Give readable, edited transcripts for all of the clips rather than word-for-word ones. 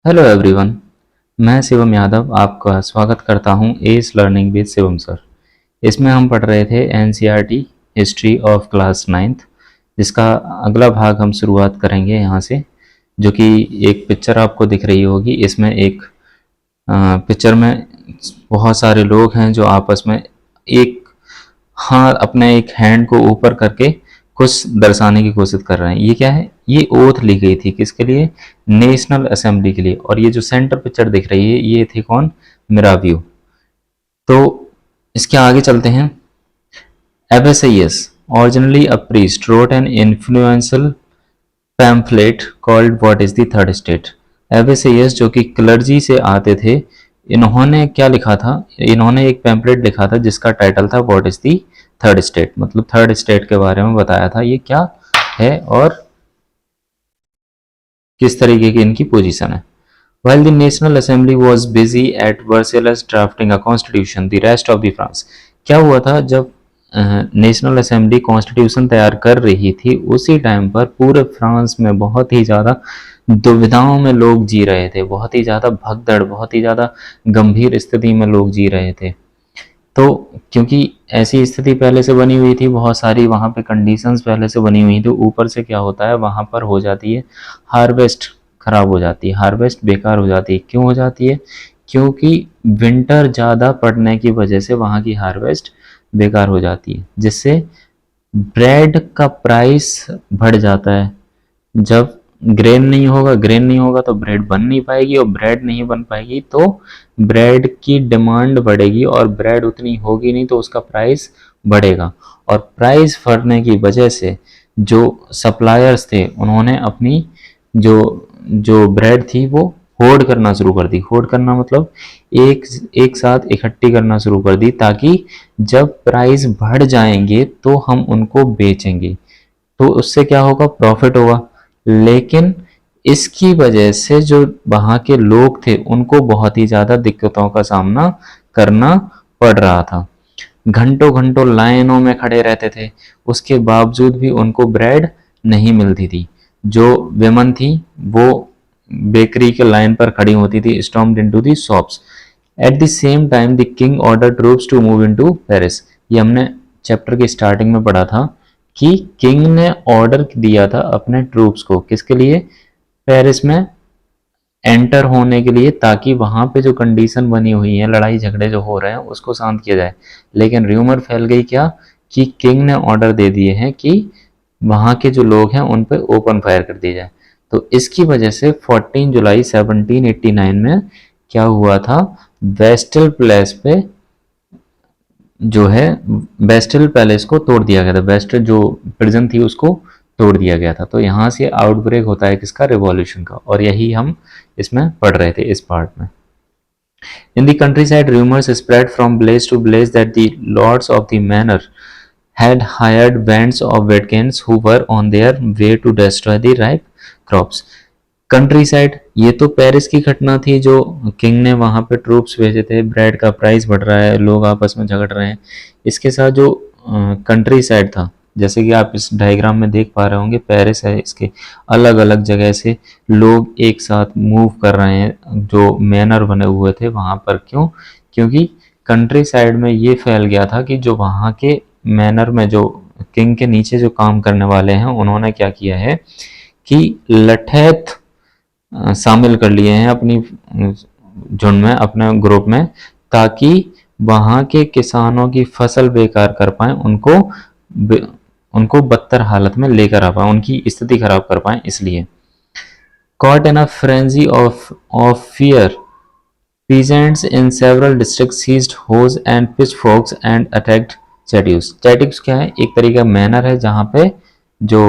Hello everyone. मैं शिवम यादव आपका स्वागत करता हूं S learning with Shivam sir. इसमें हम पढ़ रहे थे NCERT history of class ninth, जिसका अगला भाग हम शुरुआत करेंगे यहाँ से, जो कि एक पिक्चर आपको दिख रही होगी। इसमें एक पिक्चर में बहुत सारे लोग हैं जो आपस में एक हाँ अपने एक हैंड को ऊपर करके कुछ दर्शाने की कोशिश कर रहे हैं। ये क्या है? ये ओथ ली गई थी किसके लिए? नेशनल असेंबली के लिए। और ये जो सेंटर पिक्चर दिख रही है ये थी कौन? मिराव्यू। तो इसके आगे चलते हैं। Abbassius, originally a priest, wrote an influential pamphlet called What is the Third State? Abbassius जो कि क्लर्जी से आते थे, इन्होंने क्या लिखा था? इन्होंने एक पैम्पलेट लिखा था जिसका टाइटल था what is the third state, मतलब थर्ड स्टेट के बारे में बताया था ये क्या है और किस तरीके की इनकी पोजीशन है। While the National Assembly was busy at Versailles drafting a constitution, the rest of the France, क्या हुआ था जब नेशनल असेंबली कॉन्स्टिट्यूशन तैयार कर रही थी, उसी टाइम पर पूरे फ्रांस में बहुत ही ज़्यादा दुविधाओं में लोग जी रहे थे, बहुत ही ज़्यादा भगदड़, बहुत ही ज़्यादा गंभीर स्थिति में लोग जी रहे थे। तो क्योंकि ऐसी स्थिति पहले से बनी हुई थी, बहुत सारी वहाँ पे कंडीशंस पहले से बनी हुई थी, तो ऊपर से क्या होता है वहाँ पर हो जाती है हार्वेस्ट खराब हो जाती है, हार्वेस्ट बेकार हो जाती है। क्यों हो जाती है? क्योंकि विंटर ज़्यादा पड़ने की वजह से वहाँ की हार्वेस्ट बेकार हो जाती है, जिससे ब्रेड का प्राइस बढ़ जाता है। जब ग्रेन नहीं होगा तो ब्रेड बन नहीं पाएगी, और ब्रेड नहीं बन पाएगी तो ब्रेड की डिमांड बढ़ेगी, और ब्रेड उतनी होगी नहीं तो उसका प्राइस बढ़ेगा। और प्राइस बढ़ने की वजह से जो सप्लायर्स थे उन्होंने अपनी जो जो ब्रेड थी वो होर्ड करना शुरू कर दी। होर्ड करना मतलब एक एक साथ इकट्ठी करना शुरू कर दी, ताकि जब प्राइस बढ़ जाएंगे तो हम उनको बेचेंगे, तो उससे क्या होगा? प्रॉफिट होगा। लेकिन इसकी वजह से जो वहाँ के लोग थे उनको बहुत ही ज़्यादा दिक्कतों का सामना करना पड़ रहा था। घंटों घंटों लाइनों में खड़े रहते थे, उसके बावजूद भी उनको ब्रेड नहीं मिलती थी। जो वेमन थी वो बेकरी के लाइन पर खड़ी होती थी, stormed into the shops. At the same time the king order troops to move into Paris. ये हमने चैप्टर की स्टार्टिंग में पढ़ा था कि किंग ने ऑर्डर दिया था अपने ट्रूप्स को, किसके लिए? पेरिस में एंटर होने के लिए, ताकि वहां पे जो कंडीशन बनी हुई है, लड़ाई झगड़े जो हो रहे हैं उसको शांत किया जाए। लेकिन र्यूमर फैल गई क्या? कि किंग ने ऑर्डर दे दिए हैं कि वहां के जो लोग हैं उन पे ओपन फायर कर दिया जाए। तो इसकी वजह से 14 जुलाई 1789 में क्या हुआ था? वेस्टल प्लेस पे जो है वेस्टल पैलेस को तोड़ दिया गया था। वेस्ट जो प्रिजन थी उसको तोड़ दिया गया था। तो यहाँ से आउटब्रेक होता है किसका? रिवॉल्यूशन का। और यही हम इसमें पढ़ रहे थे इस पार्ट में। In the countryside, rumors spread from place to place that the lords of the manor had hired bands of Watkins who were on their way to destroy the ripe crops. Country side, ये तो Paris की घटना थी जो king ने वहां पे troops भेजे थे, ब्रेड का प्राइस बढ़ रहा है, लोग आपस में झगड़ रहे हैं। इसके साथ जो कंट्री साइड था, जैसे कि आप इस डायग्राम में देख पा रहे होंगे, पेरिस है, इसके अलग अलग जगह से लोग एक साथ मूव कर रहे हैं जो मैनर बने हुए थे वहां पर। क्यों? क्योंकि कंट्री साइड में ये फैल गया था कि जो वहां के मैनर में जो किंग के नीचे जो काम करने वाले हैं उन्होंने क्या किया है कि लठैत शामिल कर लिए हैं अपनी झुंड में, अपने ग्रुप में, ताकि वहां के किसानों की फसल बेकार कर पाए, उनको बदतर हालत में लेकर आ पाए, उनकी स्थिति खराब कर पाए। इसलिए caught in a frenzy of fear, peasants in several districts seized hoes and pitchforks and attacked statues. Statues क्या है? एक तरीका का मैनर है जहां पे जो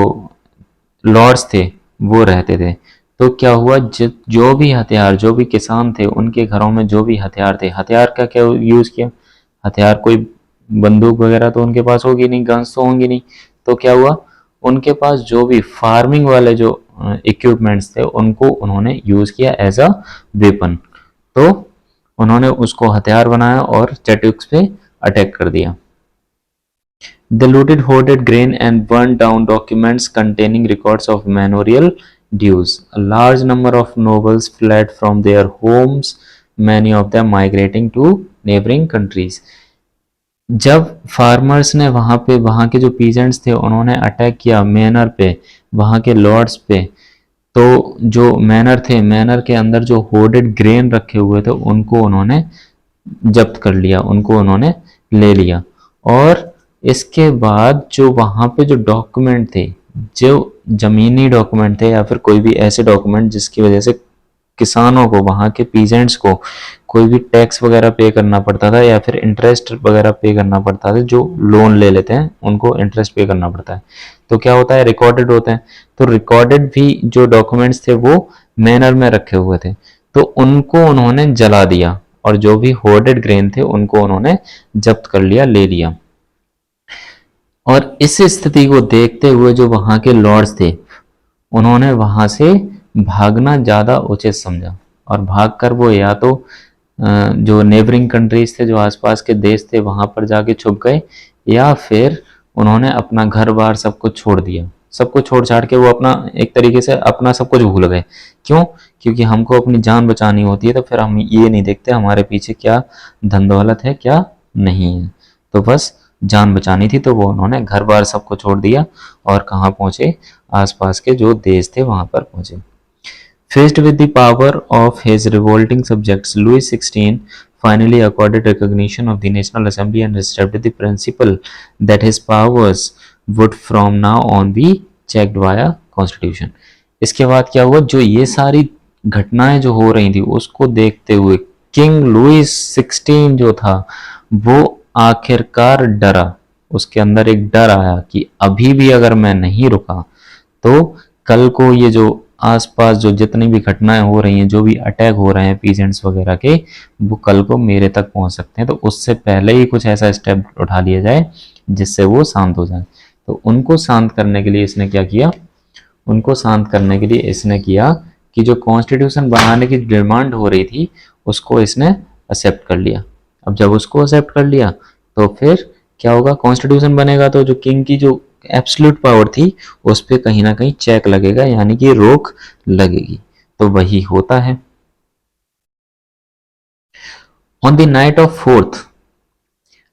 लॉर्ड्स थे वो रहते थे। तो क्या हुआ? जो भी हथियार, जो भी किसान थे उनके घरों में जो भी हथियार थे, हथियार का क्या यूज किया? हथियार कोई बंदूक वगैरह तो उनके पास होगी नहीं, गन्स तो होंगी नहीं। तो क्या हुआ? उनके पास जो भी फार्मिंग वाले जो इक्विपमेंट्स थे उनको उन्होंने यूज किया एज अ वेपन। तो उन्होंने उसको हथियार बनाया और चैट्यूक्स पे अटैक कर दिया। They looted hoarded grain and burned down documents containing records of manorial dues. A large number of nobles fled from their homes, many of them migrating to neighboring countries. जब फार्मर्स ने वहाँ पे वहाँ के जो peasants थे उन्होंने attack किया मैनर पे, वहाँ के लॉर्ड्स पे, तो जो मैनर थे, मैनर के अंदर जो होर्डेड ग्रेन रखे हुए थे उनको उन्होंने जब्त कर लिया, उनको उन्होंने ले लिया। और इसके बाद जो वहाँ पे जो डॉक्यूमेंट थे, जो ज़मीनी डॉक्यूमेंट थे या फिर कोई भी ऐसे डॉक्यूमेंट जिसकी वजह से किसानों को, वहाँ के पीजेंट्स को कोई भी टैक्स वगैरह पे करना पड़ता था या फिर इंटरेस्ट वगैरह पे करना पड़ता था, जो लोन ले लेते हैं उनको इंटरेस्ट पे करना पड़ता है, तो क्या होता है, रिकॉर्डेड होते हैं। तो रिकॉर्डेड भी जो डॉक्यूमेंट्स थे वो मैनर में रखे हुए थे, तो उनको उन्होंने जला दिया और जो भी होर्डेड ग्रेन थे उनको उन्होंने जब्त कर लिया, ले लिया। और इस स्थिति को देखते हुए जो वहाँ के लॉर्ड्स थे उन्होंने वहाँ से भागना ज़्यादा उचित समझा, और भागकर वो या तो जो नेबरिंग कंट्रीज थे, जो आसपास के देश थे, वहाँ पर जाके छुप गए, या फिर उन्होंने अपना घर बार सब कुछ छोड़ दिया। सब कुछ छोड़ छाड़ के वो अपना एक तरीके से अपना सब कुछ भूल गए। क्यों? क्योंकि हमको अपनी जान बचानी होती है तो फिर हम ये नहीं देखते हमारे पीछे क्या धन दौलत है क्या नहीं है, तो बस जान बचानी थी, तो वो उन्होंने घर बार सबको छोड़ दिया और कहाँ पहुँचे, आसपास के जो देश थे वहाँ पर पहुँचे। Faced with the power of his revolting subjects, Louis XVI finally accorded recognition of the National Assembly and established the principle that his powers would from now on be checked via Constitution. इसके बाद क्या हुआ, जो ये सारी घटनाएं जो हो रही थी उसको देखते हुए किंग लुइस 16 जो था वो आखिरकार डरा, उसके अंदर एक डर आया कि अभी भी अगर मैं नहीं रुका तो कल को ये जो आसपास जो जितनी भी घटनाएं हो रही हैं, जो भी अटैक हो रहे हैं पीजेंट्स वगैरह के, वो कल को मेरे तक पहुंच सकते हैं, तो उससे पहले ही कुछ ऐसा स्टेप उठा लिया जाए जिससे वो शांत हो जाए। तो उनको शांत करने के लिए इसने क्या किया, उनको शांत करने के लिए इसने किया कि जो कॉन्स्टिट्यूशन बनाने की डिमांड हो रही थी उसको इसने एक्सेप्ट कर लिया। अब जब उसको एक्सेप्ट कर लिया तो फिर क्या होगा, कॉन्स्टिट्यूशन बनेगा तो जो किंग की जो एब्सोल्यूट पावर थी उस पर कहीं ना कहीं चेक लगेगा, यानी कि रोक लगेगी, तो वही होता है। On the night of 4th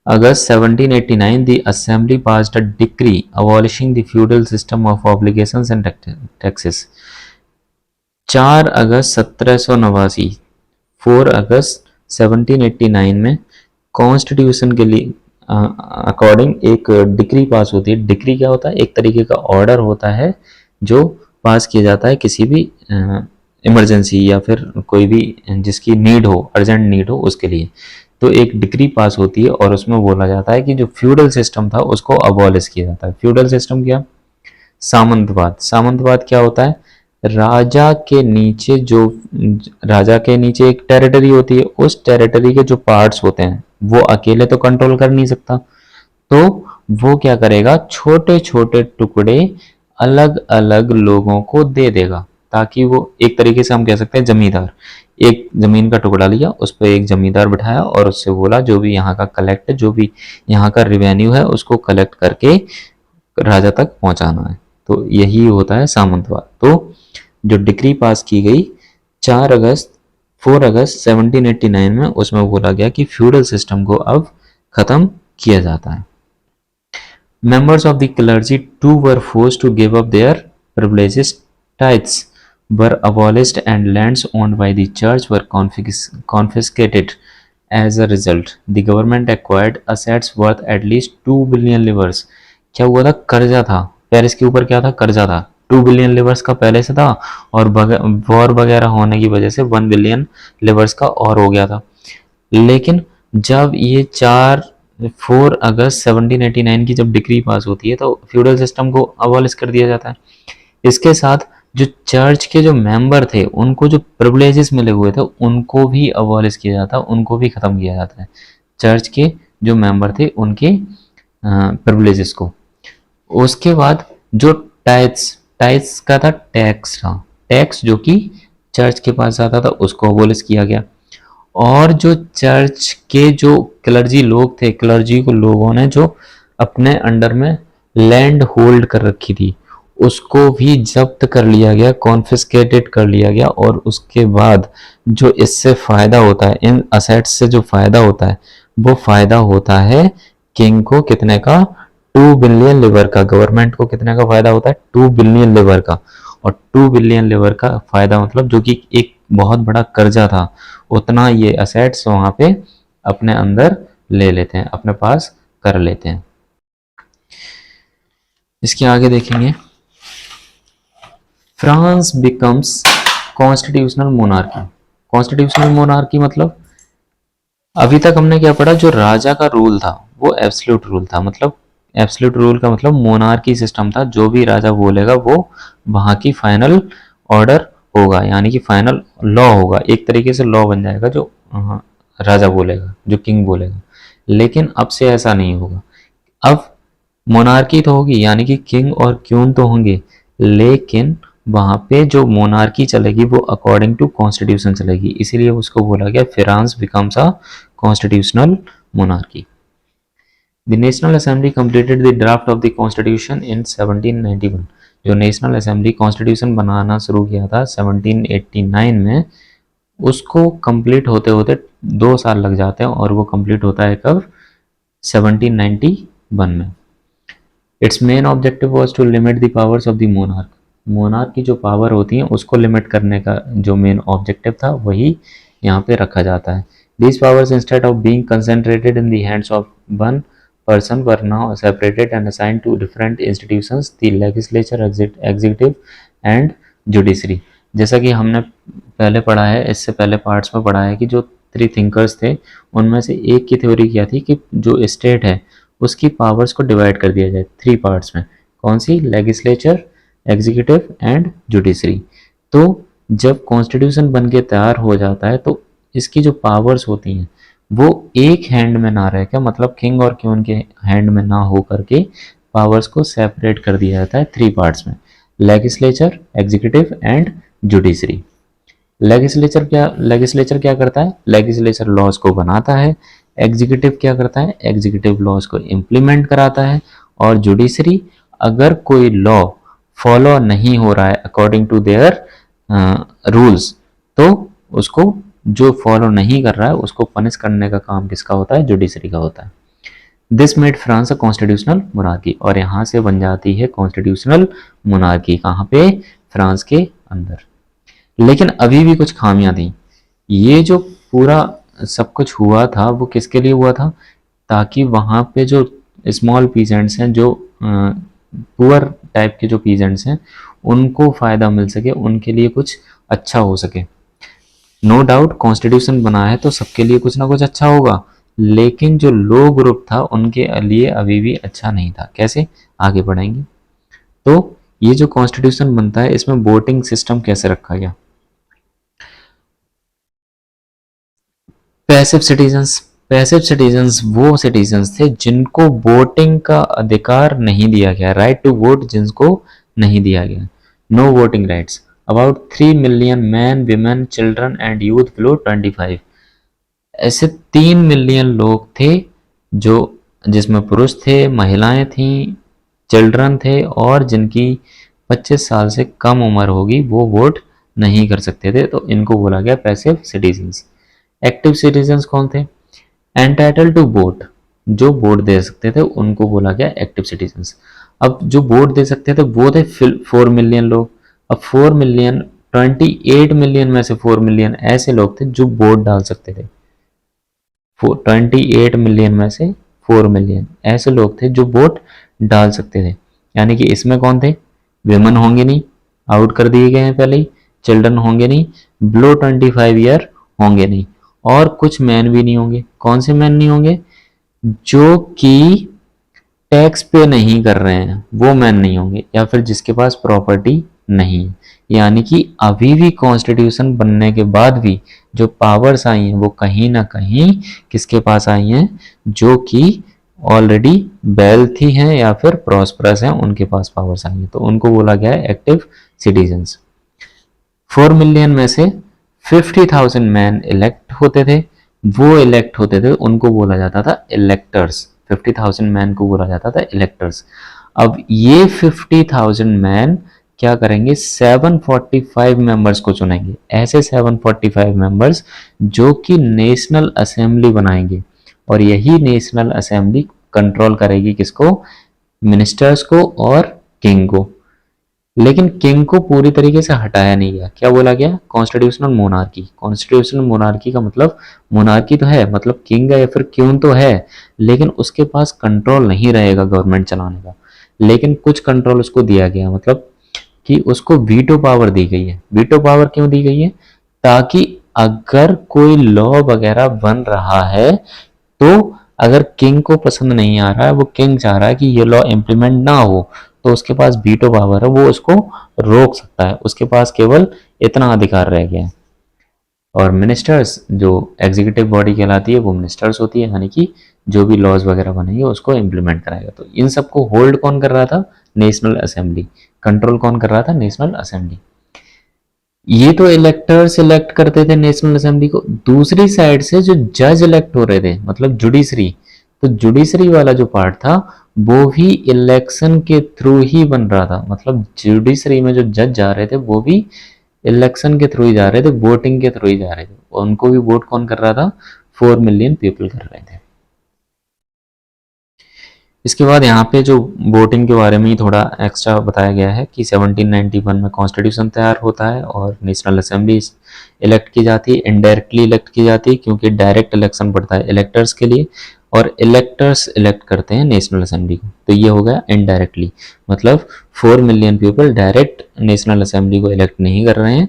August 1789, the Assembly passed a decree abolishing the feudal system of obligations and taxes. 4 अगस्त 1789, 4 अगस्त 1789 में कॉन्स्टिट्यूशन के लिए अकॉर्डिंग एक डिक्री पास होती है। डिक्री क्या होता है, एक तरीके का ऑर्डर होता है जो पास किया जाता है किसी भी इमरजेंसी या फिर कोई भी जिसकी नीड हो, अर्जेंट नीड हो उसके लिए, तो एक डिक्री पास होती है और उसमें बोला जाता है कि जो फ्यूडल सिस्टम था उसको अबॉलिश किया जाता है। फ्यूडल सिस्टम क्या, सामंतवाद। सामंतवाद क्या होता है, राजा के नीचे जो, राजा के नीचे एक टेरिटरी होती है, उस टेरिटरी के जो पार्ट्स होते हैं वो अकेले तो कंट्रोल कर नहीं सकता, तो वो क्या करेगा, छोटे छोटे टुकड़े अलग अलग लोगों को दे देगा, ताकि वो एक तरीके से हम कह सकते हैं जमींदार, एक जमीन का टुकड़ा लिया, उस पर एक जमींदार बिठाया और उससे बोला जो भी यहाँ का कलेक्ट है, जो भी यहाँ का रिवेन्यू है उसको कलेक्ट करके राजा तक पहुंचाना है, तो यही होता है सामंतवाद। तो जो डिक्री पास की गई 4 अगस्त 4 अगस्त 1789 में, उसमें बोला गया कि फ्यूडल सिस्टम को अब खत्म किया जाता है। Members of the clergy too were forced to give up their privileges. Tithes were abolished and lands owned by the church were confiscated. As a result, the government acquired assets worth at least 2 billion livres. क्या हुआ था, कर्जा था, Paris के ऊपर क्या था, कर्जा था, 2 बिलियन लिवर्स का पहले से था और वॉर वगैरह होने की वजह से 1 बिलियन लिवर्स का और हो गया था। लेकिन जब ये 4 अगस्त 1789 की जब डिक्री पास होती है तो फ्यूडल सिस्टम को अबॉलिश कर दिया जाता है। इसके साथ जो चर्च के जो मेंबर थे उनको जो प्रिविलेजेस मिले हुए थे उनको भी अबॉलिश किया जाता है, उनको भी खत्म किया जाता है, चर्च के जो मेंबर थे उनके प्रिविलेजेस को। उसके बाद जो टाइट्स का था, टैक्स था, टैक्स जो कि चर्च के पास आता था उसको अबॉलिश किया गया। और जो चर्च के जो क्लर्जी लोग थे, क्लर्जी को लोगों ने जो अपने अंडर में लैंड होल्ड कर रखी थी उसको भी जब्त कर लिया गया, कॉन्फिस्केटेड कर लिया गया, और उसके बाद जो इससे फायदा होता है, इन असेट्स से जो फायदा होता है, वो फायदा होता है किंग को कितने का, 2 बिलियन लिवर का। गवर्नमेंट को कितने का फायदा होता है, 2 बिलियन लिवर का। और 2 बिलियन लिवर का फायदा मतलब जो कि एक बहुत बड़ा कर्जा था, उतना ये असेट्स वहां पे अपने अंदर ले लेते हैं, अपने पास कर लेते हैं। इसके आगे देखेंगे, France becomes constitutional monarchy. Constitutional monarchy मतलब अभी तक हमने क्या पढ़ा, जो राजा का रूल था वो एब्सोल्यूट रूल था। मतलब एब्सोल्यूट रूल का मतलब मोनार्की सिस्टम था, जो भी राजा बोलेगा वो वहां की फाइनल ऑर्डर होगा, यानी कि फाइनल लॉ होगा, एक तरीके से लॉ बन जाएगा जो राजा बोलेगा, जो किंग बोलेगा। लेकिन अब से ऐसा नहीं होगा। अब मोनार्की तो होगी, यानी कि किंग और क्वीन तो होंगे, लेकिन वहां पे जो मोनार्की चलेगी वो अकॉर्डिंग टू कॉन्स्टिट्यूशन चलेगी, इसीलिए उसको बोला गया France becomes a constitutional monarchy. The national assembly completed the draft of the constitution in 1791। जो नेशनल असेंबली कॉन्स्टिट्यूशन बनाना शुरू किया था 1789 में, उसको कंप्लीट होते होते 2 साल लग जाते हैं, और वो कंप्लीट होता है कब, 1791 में। Its main objective was to limit the powers of the monarch. Monarch की जो पावर होती है उसको लिमिट करने का जो मेन ऑब्जेक्टिव था वही यहाँ पे रखा जाता है। These powers instead of being concentrated in the hands of one person were now separated and assigned to different institutions, the legislature, executive and judiciary। जैसा कि हमने पहले पढ़ा है, इससे पहले पार्ट्स में पढ़ा है कि जो 3 थिंकर्स थे उनमें से एक की थ्योरी क्या थी कि जो स्टेट है उसकी पावर्स को डिवाइड कर दिया जाए 3 पार्ट्स में। कौन सी, लेजिस्लेचर, एग्जीक्यूटिव एंड जुडिशरी। तो जब कॉन्स्टिट्यूशन बन के तैयार हो जाता है तो इसकी जो पावर्स होती हैं वो एक हैंड में ना रह के, मतलब किंग और क्वीन के हैंड में ना हो करके पावर्स को सेपरेट कर दिया जाता है 3 पार्ट्स में, legislature, executive and judiciary. Legislature क्या करता है, लेजिस्लेचर लॉज को बनाता है। एग्जीक्यूटिव क्या करता है, एग्जीक्यूटिव लॉज को इम्प्लीमेंट कराता है। और जुडिशरी, अगर कोई लॉ फॉलो नहीं हो रहा है अकॉर्डिंग टू देयर रूल्स, तो उसको जो फॉलो नहीं कर रहा है उसको पनिश करने का काम किसका होता है, जुडिशरी का होता है। This made France a constitutional monarchy. और यहाँ से बन जाती है कॉन्स्टिट्यूशनल मोनार्की, कहाँ पे, फ्रांस के अंदर। लेकिन अभी भी कुछ खामियां थी। ये जो पूरा सब कुछ हुआ था वो किसके लिए हुआ था, ताकि वहाँ पे जो स्मॉल पीजेंट्स हैं, जो पुअर टाइप के जो पीजेंट्स हैं, उनको फ़ायदा मिल सके, उनके लिए कुछ अच्छा हो सके। नो डाउट कॉन्स्टिट्यूशन बना है तो सबके लिए कुछ ना कुछ अच्छा होगा, लेकिन जो लो ग्रुप था उनके लिए अभी भी अच्छा नहीं था। कैसे, आगे बढ़ेंगे। तो ये जो कॉन्स्टिट्यूशन बनता है इसमें वोटिंग सिस्टम कैसे रखा गया। पैसिव सिटीजन्स, पैसिव सिटीजन्स वो सिटीजन्स थे जिनको वोटिंग का अधिकार नहीं दिया गया, राइट टू वोट जिनको नहीं दिया गया। No voting rights. About 3 million man, women, children and youth below 25। ऐसे 3 मिलियन लोग थे जो, जिसमें पुरुष थे, महिलाएं थीं, चिल्ड्रन थे, और जिनकी 25 साल से कम उम्र होगी वो वोट नहीं कर सकते थे, तो इनको बोला गया पैसिव सिटीजन्स। एक्टिव सिटीजन्स कौन थे, एंटाइटल टू वोट, जो वोट दे सकते थे उनको बोला गया एक्टिव सिटीजन्स। अब जो वोट दे सकते थे वो थे 4 मिलियन लोग। अब 4 मिलियन, 28 मिलियन में से 4 मिलियन ऐसे लोग थे जो वोट डाल सकते थे। 28 मिलियन में से 4 मिलियन ऐसे लोग थे जो वोट डाल सकते थे। यानी कि इसमें कौन थे, विमेन होंगे नहीं, आउट कर दिए गए हैं पहले ही, चिल्ड्रन होंगे नहीं, बिलो 25 ईयर होंगे नहीं, और कुछ मैन भी नहीं होंगे। कौन से मैन नहीं होंगे, जो कि टैक्स पे नहीं कर रहे हैं वो मैन नहीं होंगे, या फिर जिसके पास प्रॉपर्टी नहीं है। यानी कि अभी भी कॉन्स्टिट्यूशन बनने के बाद भी जो पावर्स आई हैं वो कहीं ना कहीं किसके पास आई हैं, जो कि ऑलरेडी वेल्थी हैं या फिर प्रॉस्परस हैं, उनके पास पावर्स आई हैं, तो उनको बोला गया है एक्टिव सिटीजन्स। 4 मिलियन में से 50,000 मैन इलेक्ट होते थे, वो इलेक्ट होते थे, उनको बोला जाता था इलेक्टर्स। 50,000 मैन को बोला जाता था इलेक्टर्स। अब ये 50,000 मैन क्या करेंगे, 745 मेंबर्स को चुनेंगे, ऐसे 745 मेंबर्स जो कि नेशनल असेंबली बनाएंगे, और यही नेशनल असेंबली कंट्रोल करेगी किसको, मिनिस्टर्स को और किंग को। लेकिन किंग को पूरी तरीके से हटाया नहीं गया, क्या बोला गया, कॉन्स्टिट्यूशनल मोनार्की। कॉन्स्टिट्यूशनल मोनार्की का मतलब, मोनार्की तो है मतलब किंग या फिर क्यून तो है, लेकिन उसके पास कंट्रोल नहीं रहेगा गवर्नमेंट चलाने का, लेकिन कुछ कंट्रोल उसको दिया गया, मतलब कि उसको वीटो पावर दी गई है। वीटो पावर क्यों दी गई है, ताकि अगर कोई लॉ वगैरह बन रहा है तो अगर किंग को पसंद नहीं आ रहा है, वो किंग चाह रहा है कि ये लॉ इम्प्लीमेंट ना हो, तो उसके पास वीटो पावर है, वो उसको रोक सकता है, उसके पास केवल इतना अधिकार रह गया है। और मिनिस्टर्स, जो एग्जीक्यूटिव बॉडी कहलाती है, वो मिनिस्टर्स होती है, यानी कि जो भी लॉज वगैरह बनेंगे उसको इम्प्लीमेंट कराएगा। तो इन सबको होल्ड कौन कर रहा था, नेशनल असेंबली। कंट्रोल कौन कर रहा था, नेशनल असेंबली। ये तो इलेक्टर्स इलेक्ट करते थे नेशनल असेंबली को, दूसरी साइड से जो जज इलेक्ट हो रहे थे, मतलब जुडिशरी, तो जुडिशरी वाला जो पार्ट था वो भी इलेक्शन के थ्रू ही बन रहा था, मतलब जुडिशरी में जो जज जा रहे थे वो भी इलेक्शन के थ्रू ही जा रहे थे, वोटिंग के थ्रू ही जा रहे थे, और उनको भी वोट कौन कर रहा था, 4 मिलियन पीपल कर रहे थे। इसके बाद यहाँ पे जो वोटिंग के बारे में ही थोड़ा एक्स्ट्रा बताया गया है कि 1791 में कॉन्स्टिट्यूशन तैयार होता है और नेशनल असेंबली इलेक्ट की जाती है, इनडायरेक्टली इलेक्ट की जाती है, क्योंकि डायरेक्ट इलेक्शन पड़ता है इलेक्टर्स के लिए, और इलेक्टर्स इलेक्ट करते हैं नेशनल असेंबली को, तो ये हो गया इनडायरेक्टली, मतलब 4 million people direct national assembly को इलेक्ट नहीं कर रहे हैं,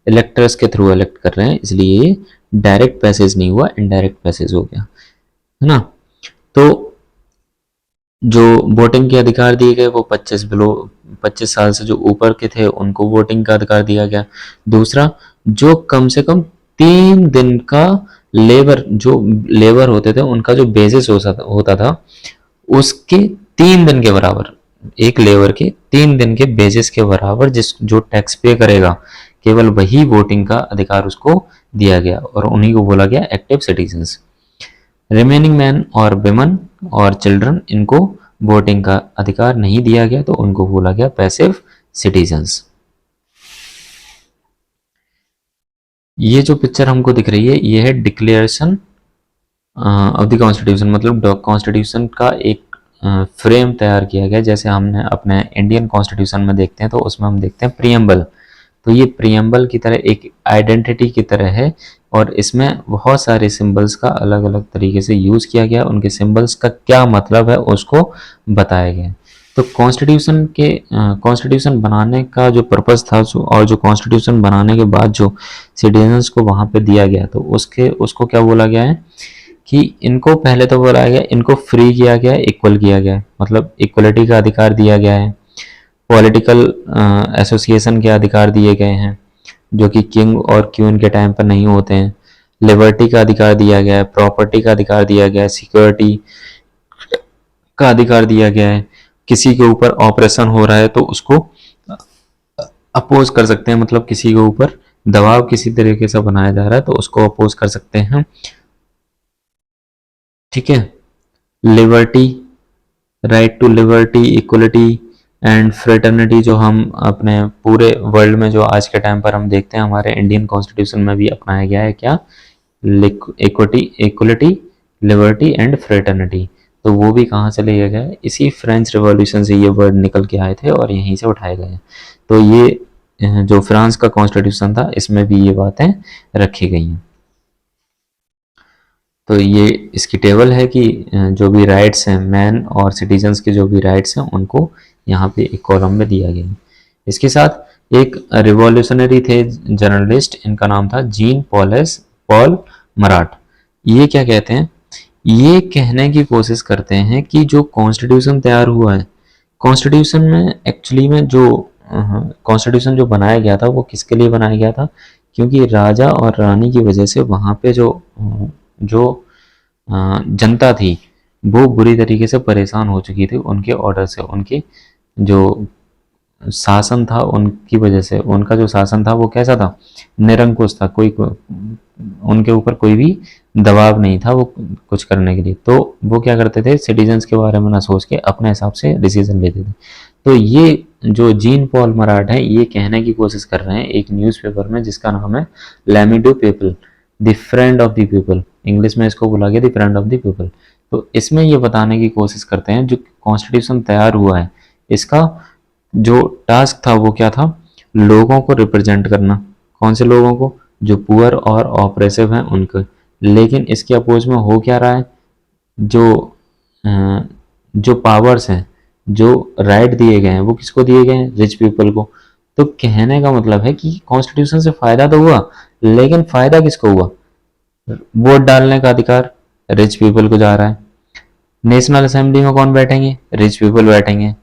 इलेक्टर्स के थ्रू इलेक्ट कर रहे हैं, इसलिए ये डायरेक्ट पैसेज नहीं हुआ, इनडायरेक्ट पैसेज हो गया, है ना। तो जो वोटिंग के अधिकार दिए गए वो 25 साल से जो ऊपर के थे उनको वोटिंग का अधिकार दिया गया। दूसरा, जो कम से कम 3 दिन का लेबर, जो लेबर होते थे उनका जो बेसिस होता था, उसके 3 दिन के बराबर, एक लेबर के 3 दिन के बेसिस के बराबर जिस जो टैक्स पे करेगा, केवल वही वोटिंग का अधिकार उसको दिया गया, और उन्हीं को बोला गया एक्टिव सिटीजन्स। रिमेनिंग मैन और विमन और चिल्ड्रन, इनको वोटिंग का अधिकार नहीं दिया गया, तो उनको बोला गया पैसिव सिटीजन्स। ये जो पिक्चर हमको दिख रही है ये है डिक्लेरेशन ऑफ द कॉन्स्टिट्यूशन, मतलब कॉन्स्टिट्यूशन का एक फ्रेम तैयार किया गया, जैसे हमने अपने इंडियन कॉन्स्टिट्यूशन में देखते हैं, तो उसमें हम देखते हैं प्रियम्बल, तो ये प्रियम्बल की तरह एक आइडेंटिटी की तरह है, और इसमें बहुत सारे सिंबल्स का अलग अलग तरीके से यूज़ किया गया, उनके सिंबल्स का क्या मतलब है उसको बताया गया। तो कॉन्स्टिट्यूशन बनाने का जो पर्पस था, और जो कॉन्स्टिट्यूशन बनाने के बाद जो सिटीजन्स को वहाँ पे दिया गया, तो उसको क्या बोला गया है कि इनको पहले तो बोला गया इनको फ्री किया गया है, इक्वल किया गया है, मतलब इक्वलिटी का अधिकार दिया गया है, पॉलिटिकल एसोसिएशन के अधिकार दिए गए हैं जो कि किंग और क्वीन के टाइम पर नहीं होते हैं, लिबर्टी का अधिकार दिया गया है, प्रॉपर्टी का अधिकार दिया गया है, सिक्योरिटी का अधिकार दिया गया है, किसी के ऊपर ऑपरेशन हो रहा है तो उसको अपोज कर सकते हैं, मतलब किसी के ऊपर दबाव किसी तरीके से बनाया जा रहा है तो उसको अपोज कर सकते हैं, ठीक है। Liberty, right to liberty, equality and fraternity, जो हम अपने पूरे वर्ल्ड में जो आज के टाइम पर हम देखते हैं, हमारे इंडियन कॉन्स्टिट्यूशन में भी अपनाया गया है, क्या, इक्वलिटी, लिबर्टी एंड फ्रेटर्निटी, तो वो भी कहाँ से लिए गए, इसी फ्रेंच रिवॉल्यूशन से ये वर्ड निकल के आए थे और यहीं से उठाए गए। तो ये जो फ्रांस का कॉन्स्टिट्यूशन था इसमें भी ये बातें रखी गई हैं। तो ये इसकी टेबल है कि जो भी राइट्स हैं मैन और सिटीजन्स के, जो भी राइट्स हैं उनको यहाँ पे एक कॉलम में दिया गया है। इसके साथ एक रिवॉल्यूशनरी थे जर्नलिस्ट, इनका नाम था जीन पॉल मराट। ये क्या कहते हैं, ये कहने की कोशिश करते हैं कि जो कॉन्स्टिट्यूशन तैयार हुआ है, कॉन्स्टिट्यूशन में एक्चुअली में जो कॉन्स्टिट्यूशन जो बनाया गया था वो किसके लिए बनाया गया था, क्योंकि राजा और रानी की वजह से वहाँ पे जो जनता थी वो बुरी तरीके से परेशान हो चुकी थी उनके ऑर्डर से, उनके जो शासन था उनकी वजह से, उनका जो शासन था वो कैसा था, निरंकुश था, उनके ऊपर कोई भी दबाव नहीं था वो कुछ करने के लिए। तो वो क्या करते थे, सिटीजन्स के बारे में ना सोच के अपने हिसाब से डिसीजन लेते थे। तो ये जो जीन पॉल मराट है ये कहने की कोशिश कर रहे हैं एक न्यूज़पेपर में जिसका नाम है Lammy do people, the friend of the people, English में इसको बोला गया the friend of the people. तो इसमें ये बताने की कोशिश करते हैं जो कॉन्स्टिट्यूशन तैयार हुआ है इसका जो टास्क था वो क्या था, लोगों को रिप्रेजेंट करना। कौन से लोगों को, जो पुअर और ऑपरेसिव हैं उनको। लेकिन इसके अपोज में हो क्या रहा है, जो जो पावर्स हैं, जो राइट दिए गए हैं वो किसको दिए गए हैं, रिच पीपल को। तो कहने का मतलब है कि कॉन्स्टिट्यूशन से फायदा तो हुआ, लेकिन फायदा किसको हुआ, वोट डालने का अधिकार रिच पीपल को जा रहा है। नेशनल असेंबली में कौन बैठेंगे, रिच पीपल बैठेंगे।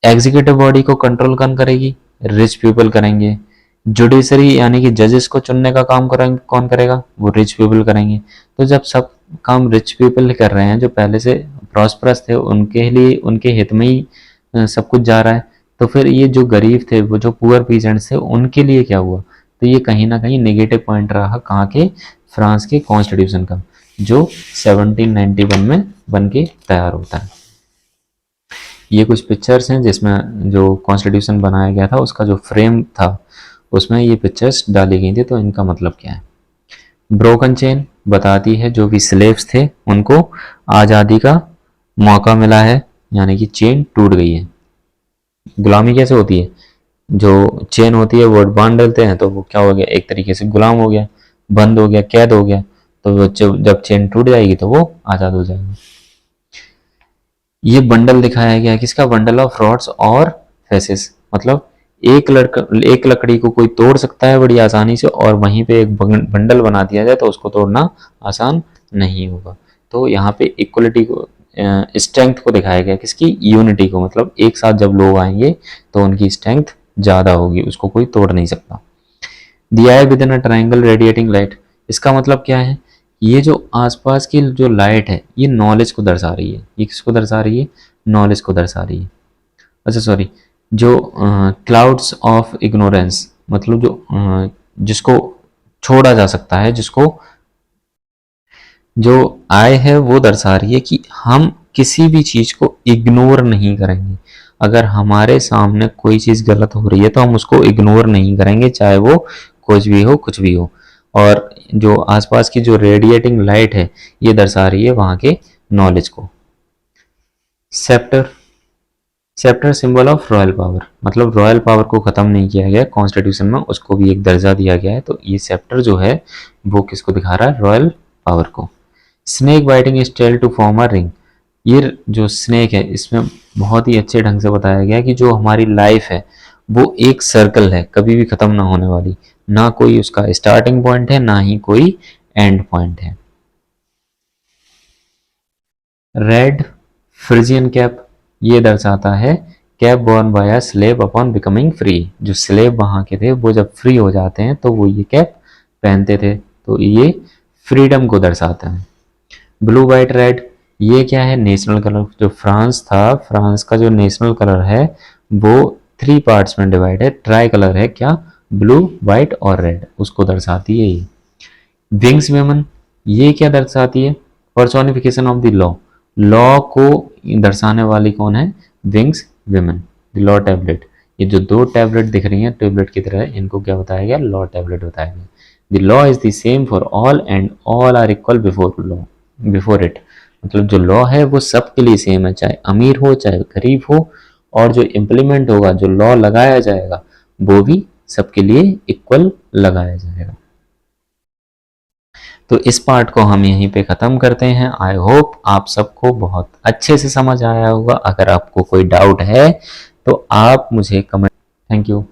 एग्जीक्यूटिव बॉडी को कंट्रोल कौन करेगी, रिच पीपल करेंगे। जुडिशरी यानी कि जजेस को चुनने का काम करेंगे कौन करेगा, वो रिच पीपल करेंगे। तो जब सब काम रिच पीपल कर रहे हैं जो पहले से प्रॉस्परस थे, उनके लिए उनके हित में ही सब कुछ जा रहा है, तो फिर ये जो गरीब थे, वो जो पुअर पीजेंट्स थे, उनके लिए क्या हुआ। तो ये कहीं ना कहीं नेगेटिव पॉइंट रहा कहाँ के, फ्रांस के कॉन्स्टिट्यूशन का, जो 1791 में बन के तैयार होता है। ये कुछ पिक्चर्स हैं जिसमें जो कॉन्स्टिट्यूशन बनाया गया था उसका जो फ्रेम था उसमें ये पिक्चर्स डाली गई थी। तो इनका मतलब क्या है, ब्रोकन चेन बताती है जो भी स्लेव्स थे उनको आज़ादी का मौका मिला है, यानी कि चेन टूट गई है। गुलामी कैसे होती है, जो चेन होती है वो बांध डालते हैं तो वो क्या हो गया, एक तरीके से गुलाम हो गया, बंद हो गया, कैद हो गया। तो वो जब चेन टूट जाएगी तो वो आज़ाद हो जाएगा। ये बंडल दिखाया गया है, किसका, बंडल ऑफ रॉड्स और फेसेस। मतलब एक लकड़ी को कोई तोड़ सकता है बड़ी आसानी से, और वहीं पे एक बंडल बना दिया जाए तो उसको तोड़ना आसान नहीं होगा। तो यहाँ पे इक्वलिटी को, स्ट्रेंथ को दिखाया गया, किसकी, यूनिटी को। मतलब एक साथ जब लोग आएंगे तो उनकी स्ट्रेंथ ज़्यादा होगी, उसको कोई तोड़ नहीं सकता। The I with in a triangle radiating light, इसका मतलब क्या है, ये जो आसपास की जो लाइट है ये नॉलेज को दर्शा रही है। ये किसको दर्शा रही है, नॉलेज को दर्शा रही है। अच्छा सॉरी, जो क्लाउड्स ऑफ इग्नोरेंस, मतलब जो जिसको छोड़ा जा सकता है, जिसको जो आय है वो दर्शा रही है कि हम किसी भी चीज़ को इग्नोर नहीं करेंगे। अगर हमारे सामने कोई चीज़ गलत हो रही है तो हम उसको इग्नोर नहीं करेंगे, चाहे वो कुछ भी हो, कुछ भी हो। और जो आसपास की जो रेडिएटिंग लाइट है ये दर्शा रही है वहाँ के नॉलेज को। Sceptre, sceptre symbol of royal power, मतलब रॉयल पावर को ख़त्म नहीं किया गया कॉन्स्टिट्यूशन में, उसको भी एक दर्जा दिया गया है। तो ये सेप्टर जो है वो किसको दिखा रहा है, रॉयल पावर को। Snake biting is tail to form a ring, ये जो स्नेक है इसमें बहुत ही अच्छे ढंग से बताया गया कि जो हमारी लाइफ है वो एक सर्कल है, कभी भी ख़त्म ना होने वाली, ना कोई उसका स्टार्टिंग पॉइंट है ना ही कोई एंड पॉइंट है। रेड फ्रिजियन कैप, ये दर्शाता है cap born by a slave upon becoming free, जो स्लेव वहाँ के थे वो जब फ्री हो जाते हैं तो वो ये कैप पहनते थे, तो ये फ्रीडम को दर्शाता है। ब्लू वाइट रेड, ये क्या है, नेशनल कलर। जो फ्रांस था, फ्रांस का जो नेशनल कलर है वो 3 पार्ट्स में डिवाइड है, ट्राई कलर है, क्या, ब्लू वाइट और रेड, उसको दर्शाती है ये। विंग्स वेमन, ये क्या दर्शाती है, personification of the law, law को दर्शाने वाली कौन है, विंग्स वेमन। द लॉ टैबलेट, ये जो 2 टैबलेट दिख रही हैं टैबलेट की तरह, इनको क्या बताया गया, लॉ टैबलेट बताया गया। The law is the same for all and all are equal before law, before it, मतलब जो लॉ है वो सबके लिए सेम है, चाहे अमीर हो चाहे गरीब हो, और जो इम्प्लीमेंट होगा, जो लॉ लगाया जाएगा वो भी सबके लिए इक्वल लगाया जाएगा। तो इस पार्ट को हम यहीं पे ख़त्म करते हैं। आई होप आप सबको बहुत अच्छे से समझ आया होगा। अगर आपको कोई डाउट है तो आप मुझे कमेंट, थैंक यू।